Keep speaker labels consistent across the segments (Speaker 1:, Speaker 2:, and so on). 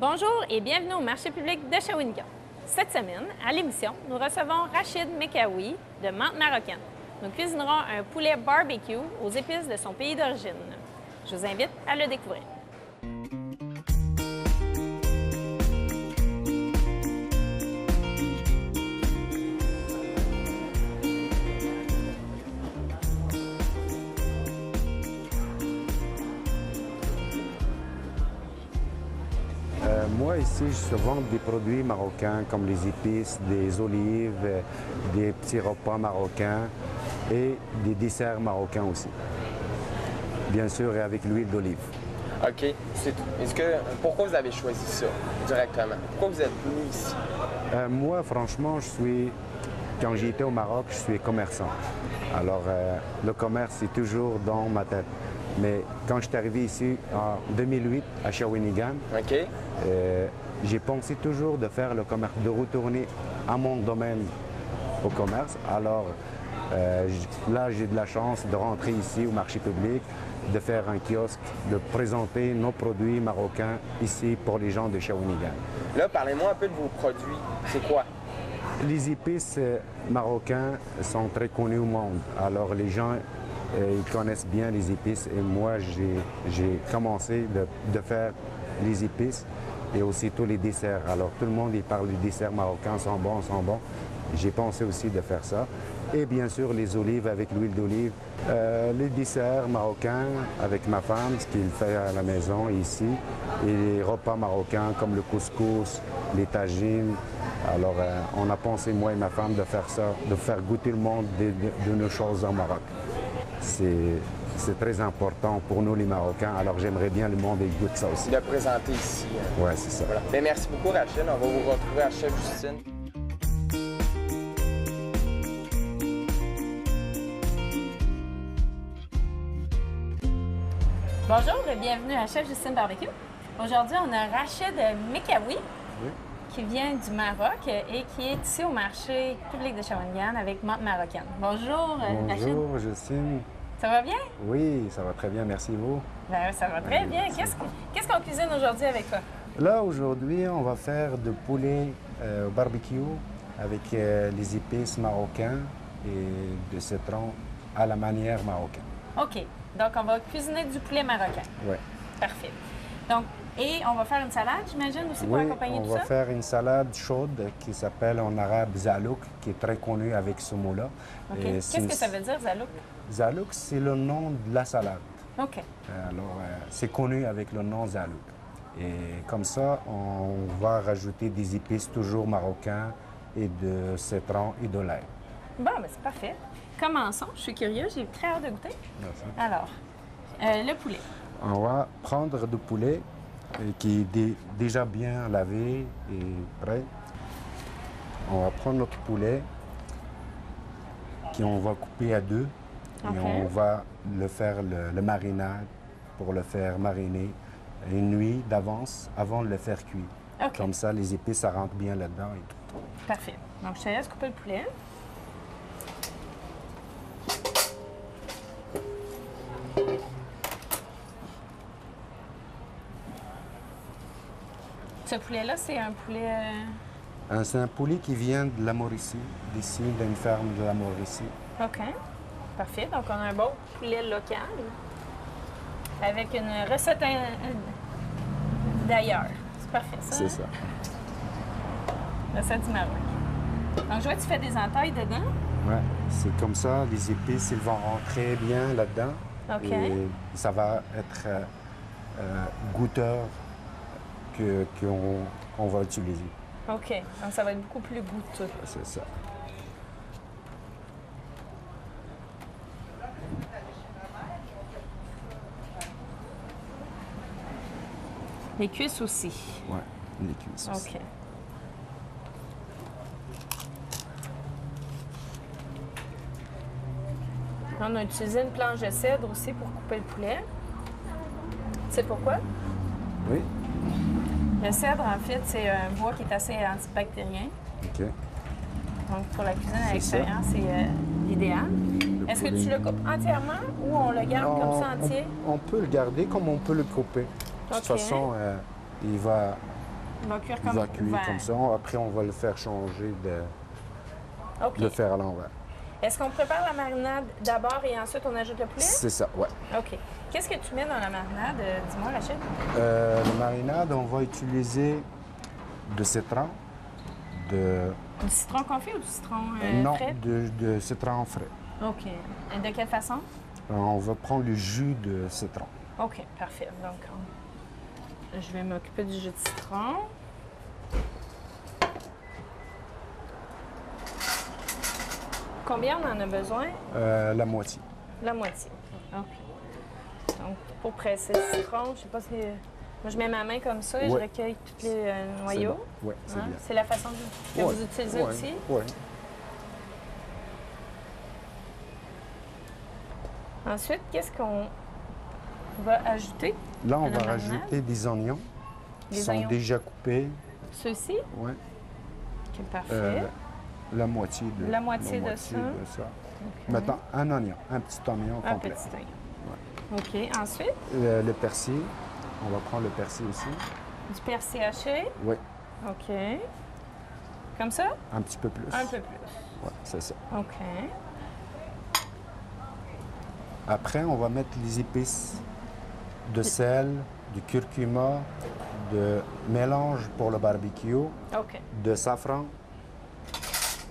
Speaker 1: Bonjour et bienvenue au marché public de Shawinigan. Cette semaine, à l'émission, nous recevons Rachid Mekaoui de Menthe Marocaine. Nous cuisinerons un poulet barbecue aux épices de son pays d'origine. Je vous invite à le découvrir.
Speaker 2: Moi, ici, je vends des produits marocains comme les épices, des olives, des petits repas marocains et des desserts marocains aussi. Bien sûr, et avec l'huile d'olive.
Speaker 3: OK, c'est tout. Pourquoi vous avez choisi ça directement? Pourquoi vous êtes venu ici?
Speaker 2: Moi, franchement, quand j'étais au Maroc, je suis commerçant. Alors, le commerce est toujours dans ma tête. Mais quand je suis arrivé ici en 2008 à Shawinigan,
Speaker 3: OK.
Speaker 2: j'ai pensé toujours de faire le commerce, de retourner à mon domaine au commerce. Alors là, j'ai de la chance de rentrer ici au marché public, de faire un kiosque, de présenter nos produits marocains ici pour les gens de Shawinigan.
Speaker 3: Là, parlez-moi un peu de vos produits. C'est quoi?
Speaker 2: Les épices marocains sont très connus au monde. Alors les gens ils connaissent bien les épices et moi, j'ai commencé de faire les épices et aussi tous les desserts. Alors, tout le monde, il parle des desserts marocains, sont bons. J'ai pensé aussi de faire ça. Et bien sûr, les olives avec l'huile d'olive. Les desserts marocains avec ma femme, ce qu'il fait à la maison ici. Et les repas marocains comme le couscous, les tagines. Alors, on a pensé, moi et ma femme, de faire ça, de faire goûter le monde de nos choses au Maroc. C'est très important pour nous, les Marocains. Alors, j'aimerais bien le monde goûte ça aussi.
Speaker 3: De présenter ici.
Speaker 2: Oui, c'est ça.
Speaker 3: Voilà. Bien, merci beaucoup, Rachid. On va vous retrouver à Chef Justine.
Speaker 1: Bonjour et bienvenue à Chef Justine Barbecue. Aujourd'hui, on a Rachid Mekaoui qui vient du Maroc et qui est ici au marché public de Shawinigan avec Menthe Marocaine. Bonjour, Rachid.
Speaker 2: Bonjour, Justine.
Speaker 1: Ça va bien?
Speaker 2: Oui, ça va très bien, merci vous.
Speaker 1: Bien, ça va très bien. Qu'est-ce qu'on cuisine aujourd'hui avec toi?
Speaker 2: Là, aujourd'hui, on va faire du poulet au barbecue avec les épices marocains et de citron à la manière marocaine.
Speaker 1: OK. Donc, on va cuisiner du poulet marocain.
Speaker 2: Oui.
Speaker 1: Parfait. Donc, et on va faire une salade, j'imagine, aussi pour accompagner tout ça?
Speaker 2: On va faire une salade chaude qui s'appelle en arabe zalouk, qui est très connue avec ce mot-là.
Speaker 1: OK. Qu'est-ce que ça veut dire, zalouk?
Speaker 2: Zalouk, c'est le nom de la salade.
Speaker 1: OK.
Speaker 2: Alors, c'est connu avec le nom zalouk. Et comme ça, on va rajouter des épices toujours marocains et de citron et de lait.
Speaker 1: Bon, ben c'est parfait. Commençons. Je suis curieuse, j'ai très hâte de goûter.
Speaker 2: Merci.
Speaker 1: Alors, le poulet.
Speaker 2: On va prendre du poulet qui est déjà bien lavé et prêt. On va prendre notre poulet qu'on va couper à deux.
Speaker 1: Okay.
Speaker 2: Et on va le faire le marinade pour le faire mariner une nuit d'avance avant de le faire cuire.
Speaker 1: Okay.
Speaker 2: Comme ça, les épices, ça rentre bien là-dedans et tout.
Speaker 1: Parfait. Donc, je te laisse couper le poulet. Ce poulet-là, c'est un poulet...
Speaker 2: C'est un poulet qui vient de la Mauricie, d'ici, d'une ferme de la Mauricie.
Speaker 1: OK. Parfait. Donc, on a un bon poulet local avec une recette d'ailleurs. C'est parfait, ça?
Speaker 2: C'est ça.
Speaker 1: Recette du Maroc. Donc, je vois que tu fais des entailles dedans.
Speaker 2: Oui, c'est comme ça. Les épices, ils vont rentrer bien là-dedans.
Speaker 1: OK.
Speaker 2: Et ça va être goûteur qu'on va utiliser.
Speaker 1: OK. Donc, ça va être beaucoup plus goûteux.
Speaker 2: C'est ça.
Speaker 1: Les cuisses aussi.
Speaker 2: Oui, les cuisses aussi.
Speaker 1: OK. On a utilisé une planche de cèdre aussi pour couper le poulet. Tu sais pourquoi?
Speaker 2: Oui.
Speaker 1: Le cèdre, en fait, c'est un bois qui est assez antibactérien.
Speaker 2: OK.
Speaker 1: Donc, pour la cuisine à
Speaker 2: C'est
Speaker 1: l'extérieur, c'est idéal. Est-ce que tu le coupes entièrement ou on le garde comme ça entier?
Speaker 2: On peut le garder comme on peut le couper. De toute
Speaker 1: OK.
Speaker 2: façon, il va
Speaker 1: Il va cuire
Speaker 2: Il
Speaker 1: comme
Speaker 2: va cuire
Speaker 1: ouvert.
Speaker 2: comme ça. Après, on va le faire changer
Speaker 1: OK.
Speaker 2: de le faire à l'envers.
Speaker 1: Est-ce qu'on prépare la marinade d'abord et ensuite on ajoute le poulet?
Speaker 2: C'est ça, ouais.
Speaker 1: OK. Qu'est-ce que tu mets dans la marinade? Dis-moi, Rachid.
Speaker 2: La marinade, on va utiliser de citron, de...
Speaker 1: Du citron confit ou du citron
Speaker 2: non,
Speaker 1: frais?
Speaker 2: de citron frais.
Speaker 1: OK. Et de quelle façon?
Speaker 2: On va prendre le jus de citron.
Speaker 1: OK, parfait. Donc, je vais m'occuper du jus de citron. Combien on en a besoin?
Speaker 2: La moitié.
Speaker 1: La moitié. OK. Donc, pour presser le citron, je sais pas si... Moi, je mets ma main comme ça et je
Speaker 2: Ouais.
Speaker 1: recueille tous les noyaux.
Speaker 2: Oui, c'est
Speaker 1: Hein?
Speaker 2: bien.
Speaker 1: C'est la façon que
Speaker 2: Ouais,
Speaker 1: vous utilisez
Speaker 2: ouais,
Speaker 1: aussi?
Speaker 2: Oui.
Speaker 1: Ensuite, qu'est-ce qu'on va ajouter?
Speaker 2: Là, on
Speaker 1: À la
Speaker 2: va
Speaker 1: marinade?
Speaker 2: rajouter des oignons qui
Speaker 1: Des
Speaker 2: sont
Speaker 1: oignons.
Speaker 2: déjà coupés.
Speaker 1: Ceux-ci?
Speaker 2: Ouais.
Speaker 1: OK, parfait.
Speaker 2: La moitié de
Speaker 1: La moitié de ça. OK.
Speaker 2: Maintenant, un oignon, un petit oignon
Speaker 1: Un
Speaker 2: complet.
Speaker 1: petit oignon. OK. Ensuite,
Speaker 2: Le persil, on va prendre le persil aussi.
Speaker 1: du persil haché.
Speaker 2: Oui,
Speaker 1: OK. Comme ça?
Speaker 2: un petit peu plus.
Speaker 1: Un peu plus.
Speaker 2: Ouais, c'est ça.
Speaker 1: OK.
Speaker 2: Après, on va mettre les épices de sel, du curcuma, de mélange pour le barbecue,
Speaker 1: OK.
Speaker 2: de safran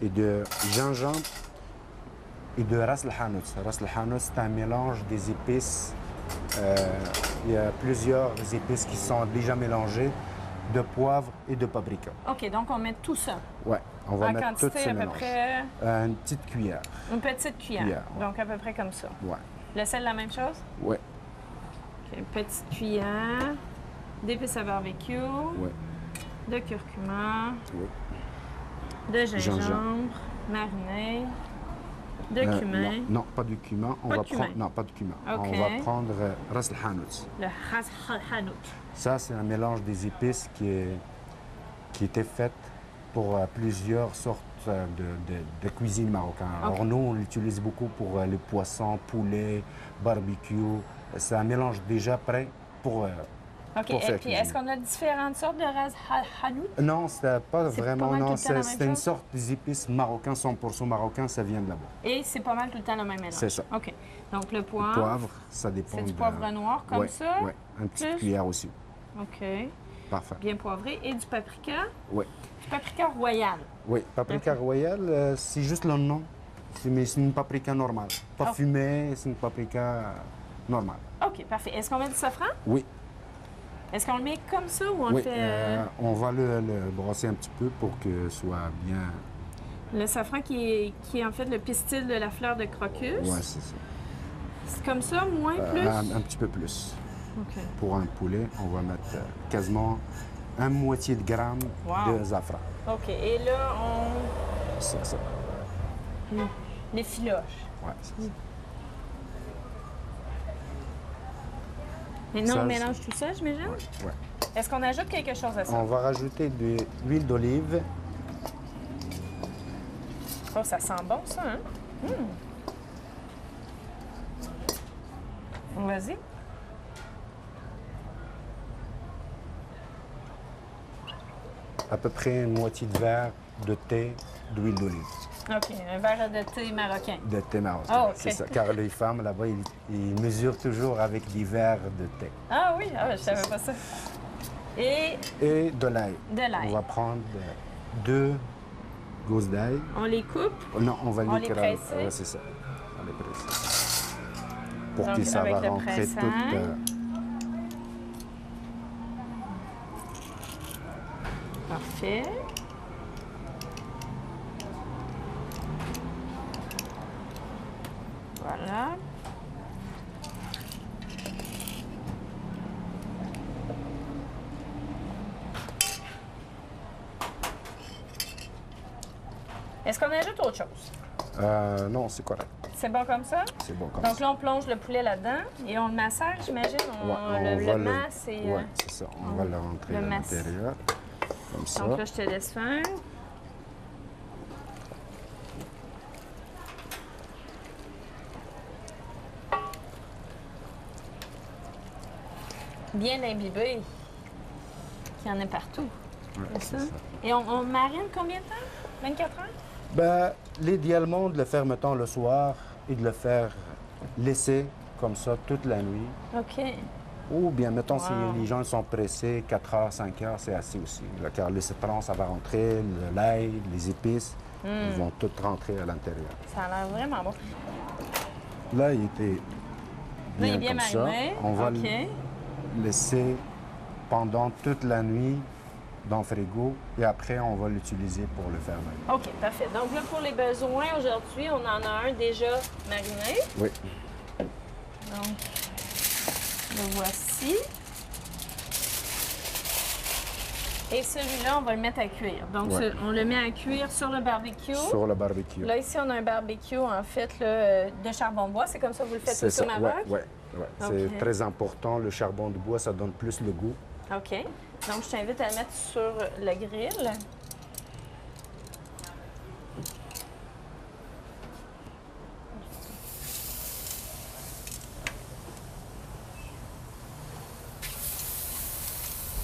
Speaker 2: et de gingembre et de ras el hanout. Ras el hanout, c'est un mélange des épices. Il y a plusieurs épices qui sont déjà mélangées, de poivre et de paprika.
Speaker 1: OK, donc on met tout ça.
Speaker 2: Ouais, on va
Speaker 1: En
Speaker 2: mettre tout
Speaker 1: quantité
Speaker 2: ce
Speaker 1: à peu
Speaker 2: mélange.
Speaker 1: près
Speaker 2: Une petite cuillère.
Speaker 1: une petite cuillère.
Speaker 2: Cuillère, ouais.
Speaker 1: Donc à peu près comme ça.
Speaker 2: Ouais,
Speaker 1: Le sel, la même chose?
Speaker 2: ouais,
Speaker 1: OK, petite cuillère d'épices à barbecue,
Speaker 2: ouais,
Speaker 1: de curcuma,
Speaker 2: ouais.
Speaker 1: de gingembre,
Speaker 2: Gingembre.
Speaker 1: mariné, de cumin,
Speaker 2: non, pas du cumin. On
Speaker 1: Pas
Speaker 2: va
Speaker 1: de cumin.
Speaker 2: prendre, non, pas de cumin.
Speaker 1: Ok.
Speaker 2: On va prendre ras el hanout.
Speaker 1: le ras hanout.
Speaker 2: Ça, c'est un mélange des épices qui était fait pour plusieurs sortes de cuisine marocaine. Alors
Speaker 1: Ok.
Speaker 2: nous, on l'utilise beaucoup pour les poissons, poulet, barbecue. C'est un mélange déjà prêt pour...
Speaker 1: OK.
Speaker 2: Pour
Speaker 1: Et
Speaker 2: faire
Speaker 1: puis,
Speaker 2: cuisiner.
Speaker 1: est-ce qu'on a différentes sortes de ras hanout?
Speaker 2: Non, c'est pas
Speaker 1: C'est
Speaker 2: vraiment...
Speaker 1: pas mal tout
Speaker 2: Non,
Speaker 1: le temps la même
Speaker 2: c'est une
Speaker 1: chose?
Speaker 2: sorte d'épices marocains, 100% marocains, ça vient de là-bas.
Speaker 1: Et c'est pas mal tout le temps le même mélange.
Speaker 2: C'est ça.
Speaker 1: OK. Donc, le poivre.
Speaker 2: Poivre, ça dépend
Speaker 1: C'est du
Speaker 2: de...
Speaker 1: poivre noir comme
Speaker 2: Ouais,
Speaker 1: ça?
Speaker 2: ouais, une petite
Speaker 1: Plus?
Speaker 2: cuillère aussi.
Speaker 1: OK.
Speaker 2: Parfait.
Speaker 1: Bien poivré. Et du paprika.
Speaker 2: Oui.
Speaker 1: Du paprika royal.
Speaker 2: Oui, paprika royale, c'est juste le nom. Mais c'est une paprika normale. Pas
Speaker 1: Oh.
Speaker 2: fumée, c'est une paprika normale.
Speaker 1: OK, parfait. Est-ce qu'on met du safran?
Speaker 2: Oui,
Speaker 1: Est-ce qu'on le met comme ça ou on
Speaker 2: oui.
Speaker 1: le fait...
Speaker 2: On va le brasser un petit peu pour que ce soit bien...
Speaker 1: Le safran qui est en fait le pistil de la fleur de crocus.
Speaker 2: Ouais, c'est ça.
Speaker 1: C'est comme ça, moins, plus?
Speaker 2: Un petit peu plus.
Speaker 1: OK.
Speaker 2: Pour un poulet, on va mettre quasiment un moitié de gramme
Speaker 1: Wow.
Speaker 2: de safran.
Speaker 1: OK. Et là, on...
Speaker 2: C'est ça.
Speaker 1: les filoches.
Speaker 2: Ouais, c'est ça.
Speaker 1: Maintenant,
Speaker 2: Ça,
Speaker 1: on mélange tout ça, j'imagine?
Speaker 2: Ouais.
Speaker 1: Est-ce qu'on ajoute quelque chose à ça?
Speaker 2: On va rajouter de l'huile d'olive.
Speaker 1: Oh, ça sent bon, ça, hein? Vas-y.
Speaker 2: À peu près une moitié de verre de thé d'huile d'olive.
Speaker 1: OK. Un verre de thé marocain.
Speaker 2: De thé marocain,
Speaker 1: Ah, ok.
Speaker 2: c'est ça. Car les femmes, là-bas, ils mesurent toujours avec des verres de thé.
Speaker 1: Ah oui? Ah, je savais pas ça. Et
Speaker 2: Et de l'ail.
Speaker 1: de l'ail.
Speaker 2: On va prendre 2 gousses d'ail.
Speaker 1: On les coupe.
Speaker 2: Non, on va
Speaker 1: On
Speaker 2: les
Speaker 1: les
Speaker 2: cramer.
Speaker 1: presse?
Speaker 2: Ouais, c'est ça. On les presse. Pour
Speaker 1: Donc,
Speaker 2: que ça
Speaker 1: avec
Speaker 2: va
Speaker 1: le
Speaker 2: rentrer
Speaker 1: pressage.
Speaker 2: tout...
Speaker 1: Parfait. Voilà. Est-ce qu'on ajoute autre chose?
Speaker 2: non, c'est correct.
Speaker 1: C'est bon comme ça?
Speaker 2: C'est bon comme
Speaker 1: Donc
Speaker 2: ça.
Speaker 1: là, on plonge le poulet là-dedans et on le massage, j'imagine?
Speaker 2: Ouais,
Speaker 1: le masse et...
Speaker 2: Ouais, c'est ça. On va le rentrer
Speaker 1: le
Speaker 2: à
Speaker 1: masse.
Speaker 2: l'intérieur. Comme ça.
Speaker 1: Donc là, je te laisse faire. Bien imbibé. Qu'il y en ait partout.
Speaker 2: Ouais,
Speaker 1: C'est ça. Et on marine combien de temps? 24 heures?
Speaker 2: Ben, l'idéalement, de le faire, mettons, le soir et de le faire laisser comme ça toute la nuit.
Speaker 1: OK.
Speaker 2: Ou bien, mettons,
Speaker 1: Wow.
Speaker 2: si les gens sont pressés, 4 heures, 5 heures, c'est assez aussi. Là, car le citron, ça va rentrer, l'ail, les épices, ils vont tout rentrer à l'intérieur.
Speaker 1: Ça a l'air vraiment bon.
Speaker 2: Là, il était
Speaker 1: Là, il est
Speaker 2: bien
Speaker 1: bien
Speaker 2: comme
Speaker 1: mariné.
Speaker 2: ça. On va
Speaker 1: OK.
Speaker 2: le laisser pendant toute la nuit dans le frigo et après, on va l'utiliser pour le faire mariner.
Speaker 1: OK, parfait. Donc là, pour les besoins aujourd'hui, on en a un déjà mariné.
Speaker 2: Oui.
Speaker 1: Donc, le voici. Et celui-là, on va le mettre à cuire. Donc,
Speaker 2: Ouais.
Speaker 1: on le met à cuire sur le barbecue.
Speaker 2: Sur le barbecue.
Speaker 1: Là, ici, on a un barbecue, en fait, là, de charbon de bois. C'est comme ça que vous le faites
Speaker 2: C'est
Speaker 1: aussi au
Speaker 2: ça,
Speaker 1: Maroc?
Speaker 2: ouais. C'est
Speaker 1: OK.
Speaker 2: très important. Le charbon de bois, ça donne plus le goût.
Speaker 1: OK. Donc, je t'invite à le mettre sur le grill.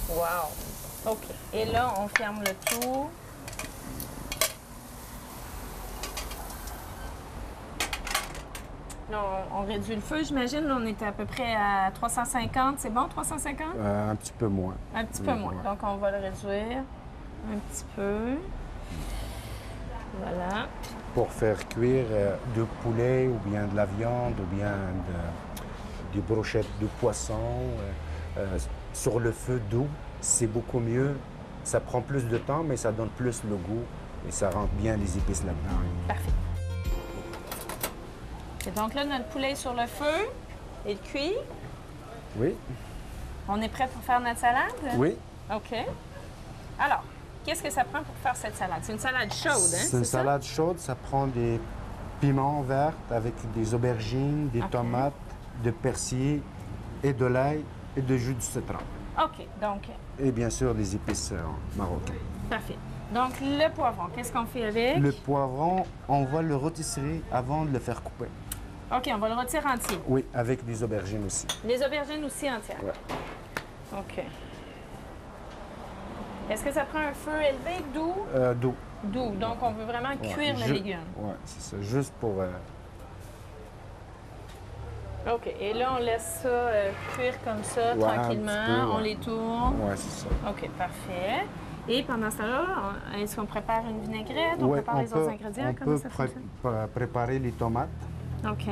Speaker 1: Wow! OK. Et là, on ferme le tout. Là, on réduit le feu, j'imagine. Là, on était à peu près à 350. C'est bon, 350?
Speaker 2: Un petit peu moins.
Speaker 1: Un petit peu
Speaker 2: Oui,
Speaker 1: moins.
Speaker 2: ouais.
Speaker 1: Donc, on va le réduire un petit peu. Voilà.
Speaker 2: Pour faire cuire du poulet ou bien de la viande ou bien des brochettes de poisson sur le feu doux, c'est beaucoup mieux. Ça prend plus de temps, mais ça donne plus le goût et ça rentre bien les épices là-dedans.
Speaker 1: Parfait. Et donc là, notre poulet est sur le feu et cuit.
Speaker 2: Oui,
Speaker 1: On est prêt pour faire notre salade?
Speaker 2: oui.
Speaker 1: OK. Alors, qu'est-ce que ça prend pour faire cette salade? C'est une salade chaude, hein?
Speaker 2: C'est une
Speaker 1: ça?
Speaker 2: salade chaude, ça prend des piments verts avec des aubergines, des
Speaker 1: OK.
Speaker 2: tomates, de persil et de l'ail et de jus de citron.
Speaker 1: OK. Donc,
Speaker 2: Et bien sûr, les épices marocaines.
Speaker 1: parfait. Donc, le poivron, qu'est-ce qu'on fait avec?
Speaker 2: Le poivron, on va le rôtisserie avant de le faire couper.
Speaker 1: OK, on va le retirer entier.
Speaker 2: Oui, avec des aubergines aussi.
Speaker 1: Les aubergines aussi entières.
Speaker 2: Ouais.
Speaker 1: OK. Est-ce que ça prend un feu élevé, doux?
Speaker 2: Doux.
Speaker 1: Doux. Donc, on veut vraiment
Speaker 2: Ouais,
Speaker 1: cuire le légume.
Speaker 2: Oui, c'est ça. Juste pour...
Speaker 1: OK. Et là, on laisse ça cuire comme ça,
Speaker 2: Ouais, un
Speaker 1: tranquillement.
Speaker 2: petit peu,
Speaker 1: On
Speaker 2: ouais.
Speaker 1: les tourne.
Speaker 2: Oui, c'est ça.
Speaker 1: OK, parfait. Et pendant ce temps-là, est-ce qu'on prépare une vinaigrette? On
Speaker 2: Ouais,
Speaker 1: prépare les autres ingrédients?
Speaker 2: on
Speaker 1: Comment
Speaker 2: peut
Speaker 1: ça fonctionne?
Speaker 2: préparer les tomates
Speaker 1: OK.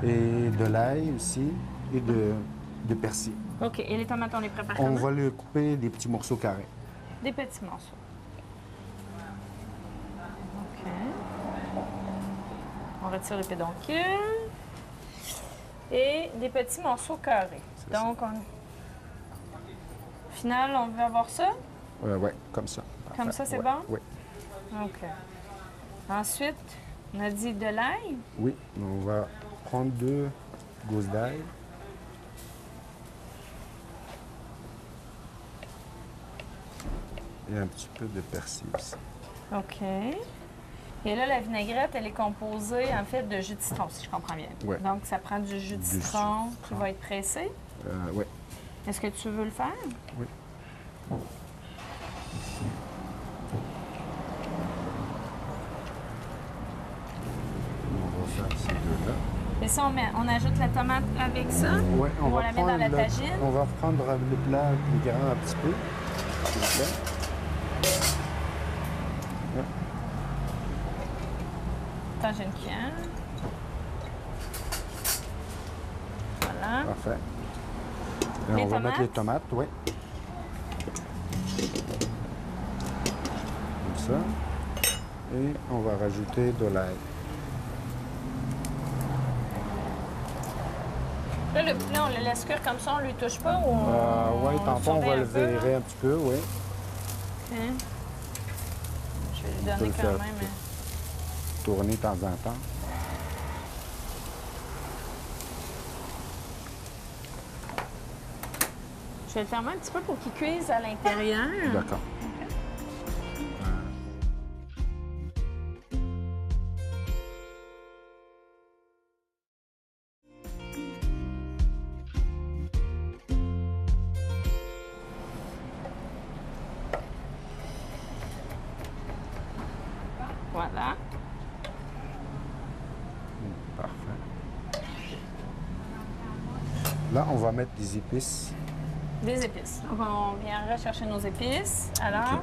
Speaker 2: et de l'ail aussi et de persil.
Speaker 1: OK. Et les tomates, on les prépare
Speaker 2: On
Speaker 1: comment?
Speaker 2: va le couper des petits morceaux carrés.
Speaker 1: Des petits morceaux. OK. On retire les pédoncules. Et des petits morceaux carrés.
Speaker 2: C'est
Speaker 1: Donc, au final, on veut avoir ça?
Speaker 2: Oui, comme ça.
Speaker 1: Comme
Speaker 2: Parfait.
Speaker 1: ça, c'est
Speaker 2: Ouais,
Speaker 1: bon?
Speaker 2: Oui.
Speaker 1: OK. Ensuite, on a dit de l'ail.
Speaker 2: Oui, on va prendre 2 gousses d'ail. Et un petit peu de persil aussi.
Speaker 1: OK. Et là, la vinaigrette, elle est composée, en fait, de jus de citron, si je comprends bien.
Speaker 2: Ouais.
Speaker 1: Donc, ça prend du jus de
Speaker 2: Du jus de
Speaker 1: citron qui
Speaker 2: citron.
Speaker 1: va être pressé.
Speaker 2: Oui.
Speaker 1: Est-ce que tu veux le faire?
Speaker 2: Oui. On va faire ces deux-là.
Speaker 1: Et ça, on ajoute la tomate avec ça?
Speaker 2: Ouais,
Speaker 1: Ou on la met dans la tagine?
Speaker 2: On va prendre le plat plus grand un petit peu. s'il vous plaît.
Speaker 1: Attends, j'ai une cuillère. Voilà.
Speaker 2: Parfait. Et
Speaker 1: Les
Speaker 2: on va mettre les
Speaker 1: tomates?
Speaker 2: tomates, oui. Comme ça. Et on va rajouter de l'ail.
Speaker 1: Là, le poulet, on le laisse cuire comme ça, on ne lui touche pas ou
Speaker 2: Oui,
Speaker 1: on
Speaker 2: tantôt on va
Speaker 1: surveille
Speaker 2: le
Speaker 1: un peu, là?
Speaker 2: virer un petit peu, oui.
Speaker 1: OK. Je vais lui
Speaker 2: peut
Speaker 1: donner
Speaker 2: le
Speaker 1: quand
Speaker 2: faire
Speaker 1: même.
Speaker 2: Tourner de temps en temps.
Speaker 1: Je vais le fermer un petit peu pour qu'il cuise à l'intérieur.
Speaker 2: D'accord.
Speaker 1: Voilà.
Speaker 2: Parfait. Là, on va mettre des épices.
Speaker 1: Des épices. Donc, on vient rechercher nos épices. Alors,
Speaker 2: Ok.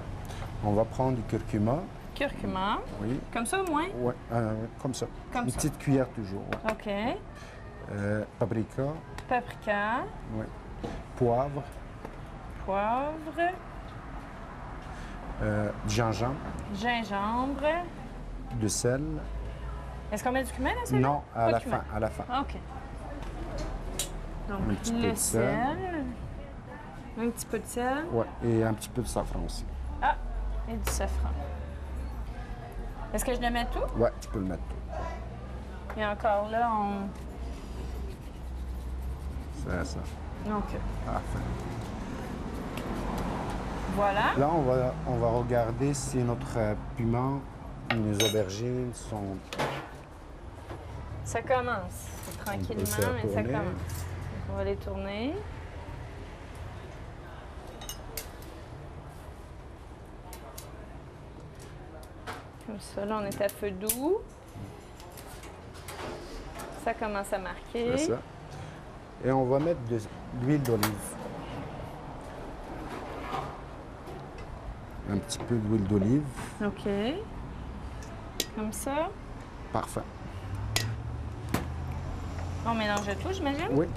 Speaker 2: On va prendre du curcuma.
Speaker 1: curcuma.
Speaker 2: Oui.
Speaker 1: Comme ça, au moins?
Speaker 2: Ouais, comme ça.
Speaker 1: Comme
Speaker 2: Une
Speaker 1: ça.
Speaker 2: petite cuillère toujours. Ouais.
Speaker 1: OK.
Speaker 2: Paprika.
Speaker 1: Paprika,
Speaker 2: Ouais. Poivre.
Speaker 1: poivre,
Speaker 2: Du gingembre.
Speaker 1: gingembre.
Speaker 2: Du sel.
Speaker 1: Est-ce qu'on met du cumin dans celui-là?
Speaker 2: Non,
Speaker 1: Pas
Speaker 2: à
Speaker 1: de
Speaker 2: la
Speaker 1: cumin.
Speaker 2: fin. À la fin.
Speaker 1: OK. Donc,
Speaker 2: Un petit peu
Speaker 1: le
Speaker 2: de sel.
Speaker 1: sel. Un petit peu de sel.
Speaker 2: Ouais. Et un petit peu de safran aussi.
Speaker 1: Ah, et du safran. Est-ce que je le mets tout?
Speaker 2: Ouais, tu peux le mettre tout.
Speaker 1: Et encore là, on...
Speaker 2: C'est ça.
Speaker 1: OK.
Speaker 2: Parfait.
Speaker 1: Voilà.
Speaker 2: Là, on va regarder si notre piment, nos aubergines sont...
Speaker 1: Ça commence. Tranquillement,
Speaker 2: faire
Speaker 1: mais ça
Speaker 2: tourner.
Speaker 1: commence. On va les tourner. Comme ça, là, on est à feu doux. Ça commence à marquer.
Speaker 2: C'est ça. Et on va mettre de l'huile d'olive. Un petit peu d'huile d'olive.
Speaker 1: OK. Comme ça.
Speaker 2: Parfait.
Speaker 1: On mélange tout, j'imagine?
Speaker 2: Oui.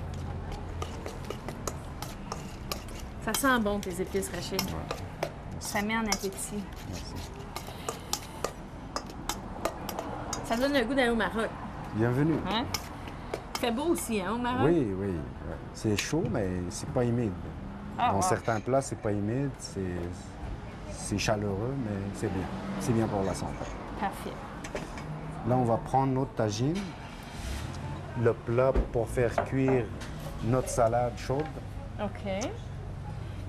Speaker 1: Ça sent bon, tes épices, Rachid.
Speaker 2: Ouais.
Speaker 1: Ça met en appétit.
Speaker 2: Merci.
Speaker 1: Ça donne le goût d'aller au Maroc.
Speaker 2: Bienvenue.
Speaker 1: Hein? Il fait beau aussi, hein, au Maroc?
Speaker 2: Oui, oui. Ouais. C'est chaud, mais c'est pas humide.
Speaker 1: Ah,
Speaker 2: Dans
Speaker 1: wow.
Speaker 2: certains plats, c'est pas humide, c'est chaleureux, mais c'est bien. C'est bien pour la santé.
Speaker 1: Parfait.
Speaker 2: Là, on va prendre notre tagine, le plat pour faire cuire notre salade chaude.
Speaker 1: OK.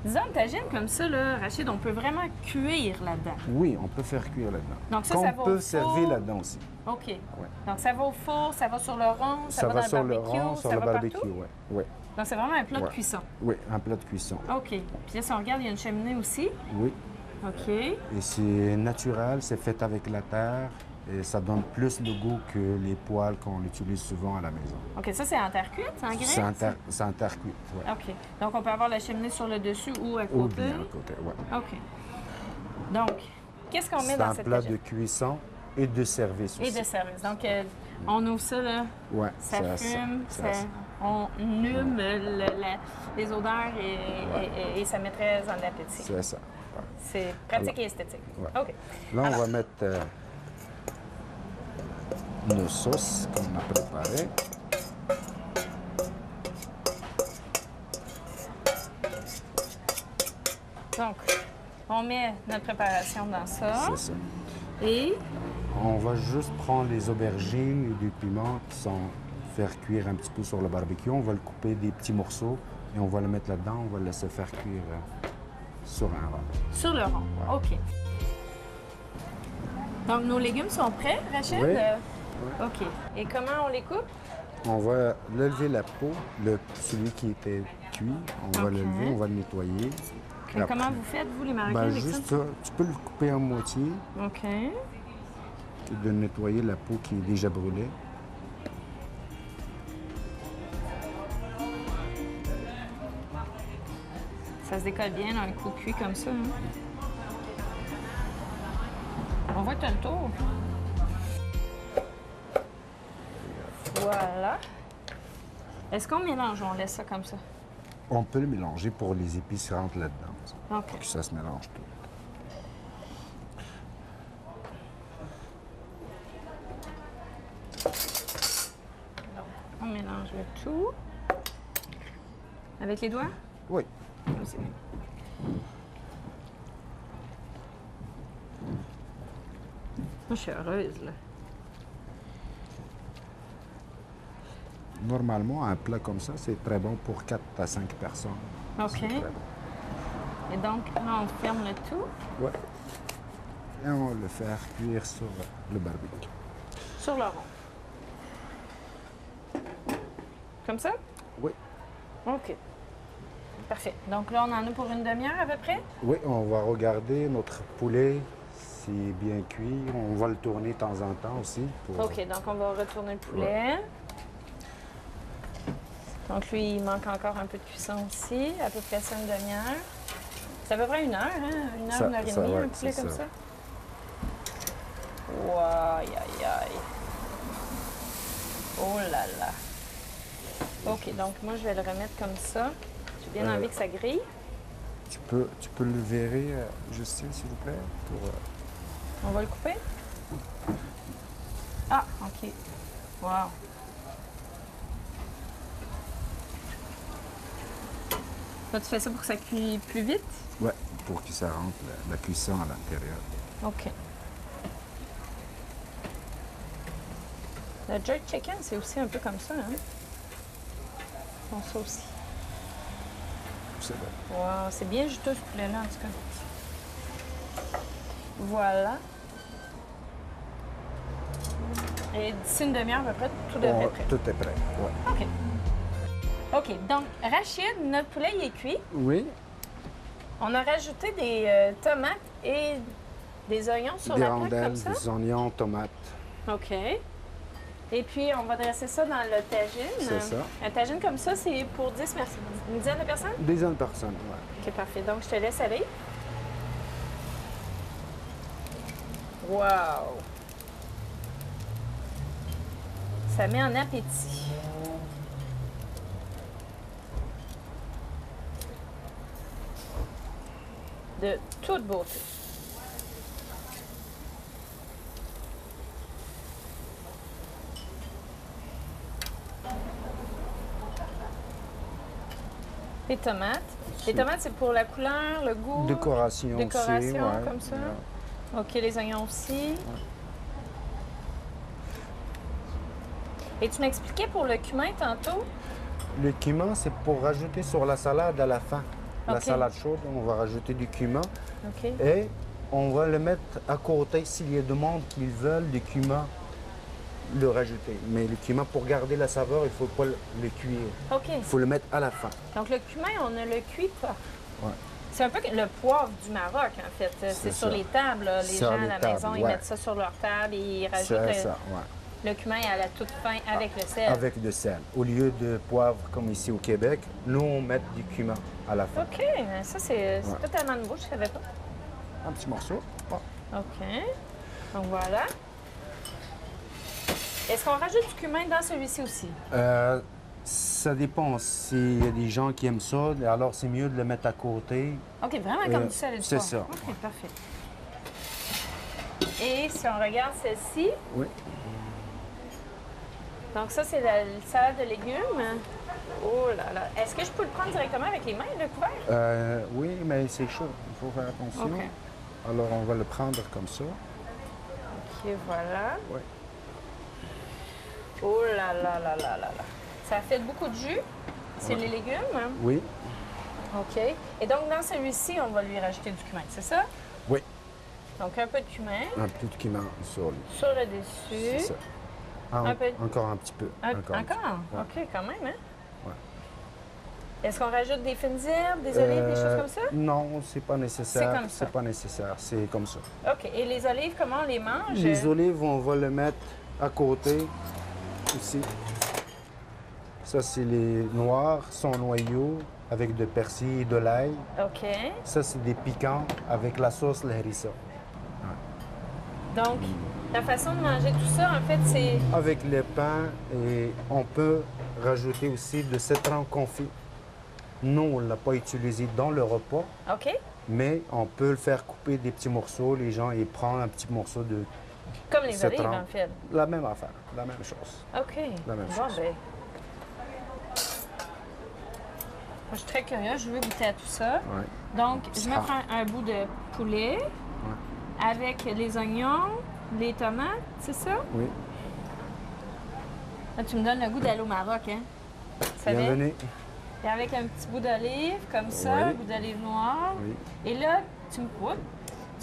Speaker 1: Disons, une tagine comme ça, là, Rachid, on peut vraiment cuire là-dedans.
Speaker 2: Oui, on peut faire cuire là-dedans.
Speaker 1: Donc ça,
Speaker 2: Qu'on
Speaker 1: ça va au
Speaker 2: peut
Speaker 1: four.
Speaker 2: servir là-dedans aussi.
Speaker 1: OK. Donc ça va au four, ça va sur le rond, ça, va dans
Speaker 2: sur
Speaker 1: le
Speaker 2: le
Speaker 1: barbecue,
Speaker 2: rond, sur
Speaker 1: ça
Speaker 2: le
Speaker 1: va
Speaker 2: barbecue,
Speaker 1: partout?
Speaker 2: oui. Ouais.
Speaker 1: Donc c'est vraiment un plat de
Speaker 2: Ouais.
Speaker 1: cuisson.
Speaker 2: Oui, un plat de cuisson.
Speaker 1: OK. Puis là, si on regarde, il y a une cheminée aussi.
Speaker 2: Oui.
Speaker 1: OK.
Speaker 2: Et c'est naturel, c'est fait avec la terre et ça donne plus le goût que les poêles qu'on utilise souvent à la maison.
Speaker 1: OK, ça, c'est en terre cuite, en graisse?
Speaker 2: C'est en terre cuite, oui.
Speaker 1: OK. Donc, on peut avoir la cheminée sur le dessus ou à côté?
Speaker 2: Ou bien à côté, oui.
Speaker 1: OK. Donc, qu'est-ce qu'on met
Speaker 2: C'est
Speaker 1: dans
Speaker 2: un
Speaker 1: cette
Speaker 2: plat
Speaker 1: tagine?
Speaker 2: de cuisson et de service
Speaker 1: Et
Speaker 2: aussi.
Speaker 1: de service. Donc, on ouvre ça, là,
Speaker 2: Ouais,
Speaker 1: ça
Speaker 2: c'est
Speaker 1: fume,
Speaker 2: c'est
Speaker 1: ça- on hume les odeurs et ça met très en appétit.
Speaker 2: C'est ça. Ouais.
Speaker 1: C'est pratique et esthétique.
Speaker 2: Ouais.
Speaker 1: OK.
Speaker 2: Là, on
Speaker 1: Alors.
Speaker 2: va mettre nos sauces qu'on a préparées.
Speaker 1: Donc, on met notre préparation dans ça.
Speaker 2: C'est ça.
Speaker 1: Et
Speaker 2: On va juste prendre les aubergines et du piment qui sont faire cuire un petit peu sur le barbecue. On va le couper des petits morceaux et on va le mettre là-dedans. On va le laisser faire cuire sur un rond.
Speaker 1: sur le rond. OK. Donc, nos légumes sont prêts, Rachid?
Speaker 2: Oui.
Speaker 1: OK. Et comment on les coupe?
Speaker 2: On va lever la peau, celui qui était cuit. On va
Speaker 1: Ok.
Speaker 2: le lever, on va le nettoyer.
Speaker 1: Et comment vous faites, vous, les Marocains,
Speaker 2: Ben,
Speaker 1: avec
Speaker 2: juste
Speaker 1: ça?
Speaker 2: ça, tu peux le couper en moitié
Speaker 1: OK.
Speaker 2: et de nettoyer la peau qui est déjà brûlée.
Speaker 1: Ça se décolle bien un coup cuit comme ça. Hein? On voit que tu as le tour. Voilà. Est-ce qu'on mélange ou on laisse ça comme ça?
Speaker 2: On peut le mélanger pour les épices rentrent là-dedans.
Speaker 1: OK.
Speaker 2: Pour que ça se mélange tout.
Speaker 1: On mélange le tout. Avec les doigts?
Speaker 2: Oui.
Speaker 1: C'est bien. Moi, je suis heureuse, là.
Speaker 2: Normalement, un plat comme ça, c'est très bon pour 4 à 5 personnes.
Speaker 1: OK.
Speaker 2: C'est très bon.
Speaker 1: Et donc, là, on ferme le tout
Speaker 2: Ouais. Et on va le faire cuire sur le barbecue.
Speaker 1: sur le rond. Comme ça?
Speaker 2: Oui.
Speaker 1: OK. Parfait. Donc là, on en a pour une demi-heure à peu près?
Speaker 2: Oui, on va regarder notre poulet c'est bien cuit. On va le tourner de temps en temps aussi.
Speaker 1: OK, donc on va retourner le poulet. Donc lui, il manque encore un peu de cuisson aussi, à peu près ça une demi-heure. C'est à peu près 1 heure, hein? 1 heure, 1 heure et demie,
Speaker 2: ouais,
Speaker 1: un poulet
Speaker 2: c'est
Speaker 1: comme
Speaker 2: ça.
Speaker 1: ça. Wow, aïe, aïe, aïe. Oh là là. OK, donc moi, je vais le remettre comme ça. J'ai bien envie que ça grille.
Speaker 2: Tu peux le verrer, Justine, s'il vous plaît?
Speaker 1: On va le couper? Ah, OK. Wow. Là, tu fais ça pour que ça cuise plus vite?
Speaker 2: Ouais, pour que ça rentre la cuisson à l'intérieur.
Speaker 1: OK. Le jerk chicken, c'est aussi un peu comme ça, hein? Bon, ça aussi.
Speaker 2: C'est bon.
Speaker 1: Wow, c'est bien juteux ce poulet-là, en tout cas. Voilà. Et d'ici une demi-heure à peu près, tout devrait être prêt.
Speaker 2: Tout est prêt, ouais.
Speaker 1: OK. OK, donc, Rachid, notre poulet, il est cuit.
Speaker 2: Oui,
Speaker 1: On a rajouté des tomates et des oignons sur
Speaker 2: des
Speaker 1: la plaque
Speaker 2: rondelles,
Speaker 1: comme ça.
Speaker 2: des oignons, tomates.
Speaker 1: OK. Et puis, on va dresser ça dans le tagine.
Speaker 2: C'est ça.
Speaker 1: Un tagine comme ça, c'est pour 10 personnes. Une dizaine de personnes?
Speaker 2: Des dizaines de personnes, ouais.
Speaker 1: OK, parfait. Donc, je te laisse aller. Wow! Ça met en appétit. De toute beauté. Les tomates. Les tomates, c'est pour la couleur, le goût.
Speaker 2: Décoration aussi, ouais.
Speaker 1: comme ça.
Speaker 2: Ouais.
Speaker 1: OK, les oignons aussi. Et tu m'expliquais pour le cumin tantôt?
Speaker 2: Le cumin, c'est pour rajouter sur la salade à la fin. La
Speaker 1: OK.
Speaker 2: salade chaude, on va rajouter du cumin
Speaker 1: OK.
Speaker 2: et on va le mettre à côté s'il y a des monde qui veulent du cumin, le rajouter. Mais le cumin, pour garder la saveur, il ne faut pas le cuire.
Speaker 1: OK.
Speaker 2: Il faut le mettre à la fin.
Speaker 1: Donc, le cumin, on ne le cuit pas.
Speaker 2: Ouais.
Speaker 1: C'est un peu le poivre du Maroc, en fait. C'est sur
Speaker 2: ça.
Speaker 1: les tables. Là. Les
Speaker 2: Sur
Speaker 1: gens
Speaker 2: les
Speaker 1: à la
Speaker 2: tables,
Speaker 1: maison, ils
Speaker 2: ouais.
Speaker 1: mettent ça sur leur table et ils rajoutent
Speaker 2: C'est ça, ouais.
Speaker 1: le cumin à la toute fin avec le sel.
Speaker 2: Avec du sel. Au lieu de poivre comme ici au Québec, nous, on met du cumin à la fin.
Speaker 1: OK. Ça, c'est totalement nouveau. Je ne savais pas.
Speaker 2: Un petit morceau. Oh.
Speaker 1: OK. Donc, voilà. Est-ce qu'on rajoute du cumin dans celui-ci aussi?
Speaker 2: Ça dépend. S'il y a des gens qui aiment ça, alors c'est mieux de le mettre à côté.
Speaker 1: OK, vraiment comme du sel et du
Speaker 2: c'est
Speaker 1: poivre.
Speaker 2: ça.
Speaker 1: OK, parfait. Et si on regarde celle-ci,
Speaker 2: Oui.
Speaker 1: donc ça, c'est la salade de légumes. Oh là là. Est-ce que je peux le prendre directement avec les mains, le couvert?
Speaker 2: Oui, mais c'est chaud. Il faut faire attention.
Speaker 1: OK.
Speaker 2: Alors, on va le prendre comme ça.
Speaker 1: OK, voilà.
Speaker 2: Oui.
Speaker 1: Oh là là là là là là. Ça fait beaucoup de jus. C'est les légumes.
Speaker 2: Oui.
Speaker 1: OK. Et donc, dans celui-ci, on va lui rajouter du cumin, c'est ça?
Speaker 2: Oui.
Speaker 1: Donc, un peu de cumin
Speaker 2: Un peu de cumin sur lui.
Speaker 1: sur le
Speaker 2: C'est
Speaker 1: dessus.
Speaker 2: ça.
Speaker 1: Un peu.
Speaker 2: Encore un petit peu.
Speaker 1: Encore?
Speaker 2: Ouais.
Speaker 1: OK, quand même, hein?
Speaker 2: Ouais.
Speaker 1: Est-ce qu'on rajoute des fines herbes, des olives, des choses comme ça?
Speaker 2: Non, c'est pas nécessaire.
Speaker 1: C'est comme ça.
Speaker 2: C'est pas nécessaire. C'est comme ça.
Speaker 1: OK. Et les olives, comment on les mange?
Speaker 2: Les olives, on va le mettre à côté, ici. Ça, c'est les noirs, sans noyau, avec de persil et de l'ail.
Speaker 1: OK.
Speaker 2: Ça, c'est des piquants avec la sauce harissa.
Speaker 1: Donc, la façon de manger tout ça, en fait, c'est...
Speaker 2: Avec le pain, et on peut rajouter aussi de citron confit. Nous, on ne l'a pas utilisé dans le repas,
Speaker 1: OK.
Speaker 2: mais on peut le faire couper des petits morceaux. Les gens, ils prennent un petit morceau de
Speaker 1: Comme les
Speaker 2: citron.
Speaker 1: olives, en fait.
Speaker 2: La même affaire, la même chose.
Speaker 1: OK.
Speaker 2: La même
Speaker 1: Bon,
Speaker 2: chose.
Speaker 1: ben... Moi, je suis très curieuse. Je veux goûter à tout ça.
Speaker 2: Ouais.
Speaker 1: Donc, je me prends un bout de poulet avec les oignons, les tomates, c'est ça?
Speaker 2: Oui.
Speaker 1: Là, tu me donnes le goût d'aller au Maroc, hein? Tu savais?
Speaker 2: Bienvenue.
Speaker 1: Et avec un petit bout d'olive, comme ça,
Speaker 2: Oui.
Speaker 1: un bout d'olive noire.
Speaker 2: Oui.
Speaker 1: Et là, tu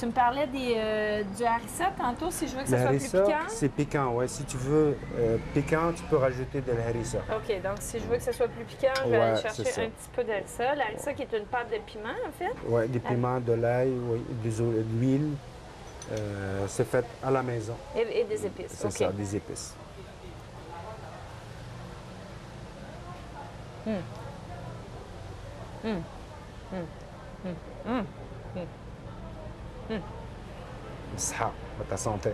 Speaker 1: me parlais du harissa tantôt, si je veux que ça
Speaker 2: Le
Speaker 1: soit plus
Speaker 2: harissa,
Speaker 1: piquant.
Speaker 2: c'est piquant, ouais. Si tu veux piquant, tu peux rajouter de l'harissa.
Speaker 1: OK, donc si je veux que ça soit plus piquant, je vais aller
Speaker 2: Ouais,
Speaker 1: chercher
Speaker 2: c'est ça.
Speaker 1: un petit peu d'harissa. L'harissa qui est une pâte de piment, en fait.
Speaker 2: Ouais, des piments, de l'ail, oui, de l'huile. C'est fait à la maison.
Speaker 1: Et des épices.
Speaker 2: C'est
Speaker 1: OK.
Speaker 2: ça, des épices. بالصحة à ta santé.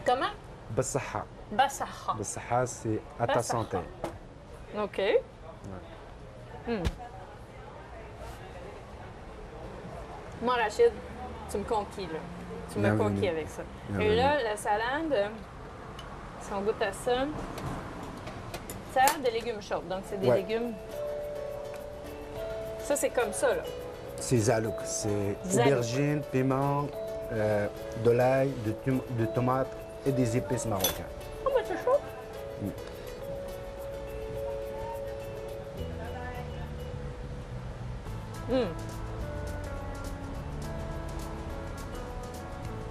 Speaker 1: Comment?
Speaker 2: بالصحة.
Speaker 1: Bassaha.
Speaker 2: بالصحة, c'est à ta
Speaker 1: Bassaha.
Speaker 2: santé.
Speaker 1: OK. Moi, Rachid, tu me conquis, là. Tu me
Speaker 2: Bienvenue.
Speaker 1: conquis avec ça. Et
Speaker 2: Bienvenue.
Speaker 1: là, la salade, si on goûte à ça, salade de légumes chauds. Donc, c'est des
Speaker 2: Ouais.
Speaker 1: légumes. Ça, c'est comme ça, là.
Speaker 2: C'est zalouk, c'est
Speaker 1: Zalouk.
Speaker 2: aubergine, piment, de l'ail, de tomates et des épices marocaines.
Speaker 1: Oh, ben, c'est chaud.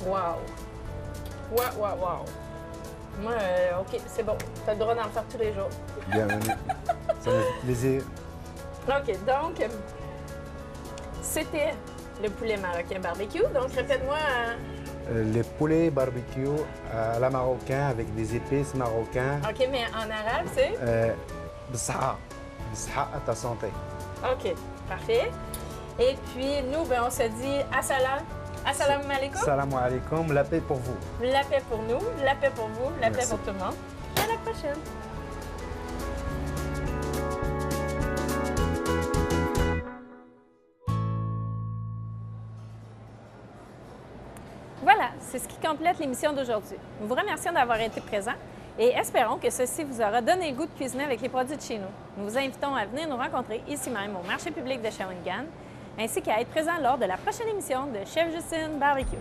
Speaker 1: Wow. Wow. Moi, OK, c'est bon. Tu as le droit d'en faire tous les jours.
Speaker 2: Bienvenue. Ça me fait plaisir.
Speaker 1: OK, donc, c'était le poulet marocain barbecue. Donc, répète-moi.
Speaker 2: Les poulets barbecue à la marocain avec des épices marocains.
Speaker 1: OK, mais en arabe, c'est?
Speaker 2: بالصحة. بالصحة à ta santé.
Speaker 1: OK, parfait. Et puis, nous, ben, on se dit assalamu alaikum.
Speaker 2: Salam alaikum, la paix pour vous.
Speaker 1: La paix pour nous, la paix pour vous, la paix
Speaker 2: Merci.
Speaker 1: pour tout le monde. À la prochaine. Voilà, c'est ce qui complète l'émission d'aujourd'hui. Nous vous remercions d'avoir été présents et espérons que ceci vous aura donné le goût de cuisiner avec les produits de chez nous. Nous vous invitons à venir nous rencontrer ici même au marché public de Shawinigan, ainsi qu'à être présent lors de la prochaine émission de Chef Justine Barbecue.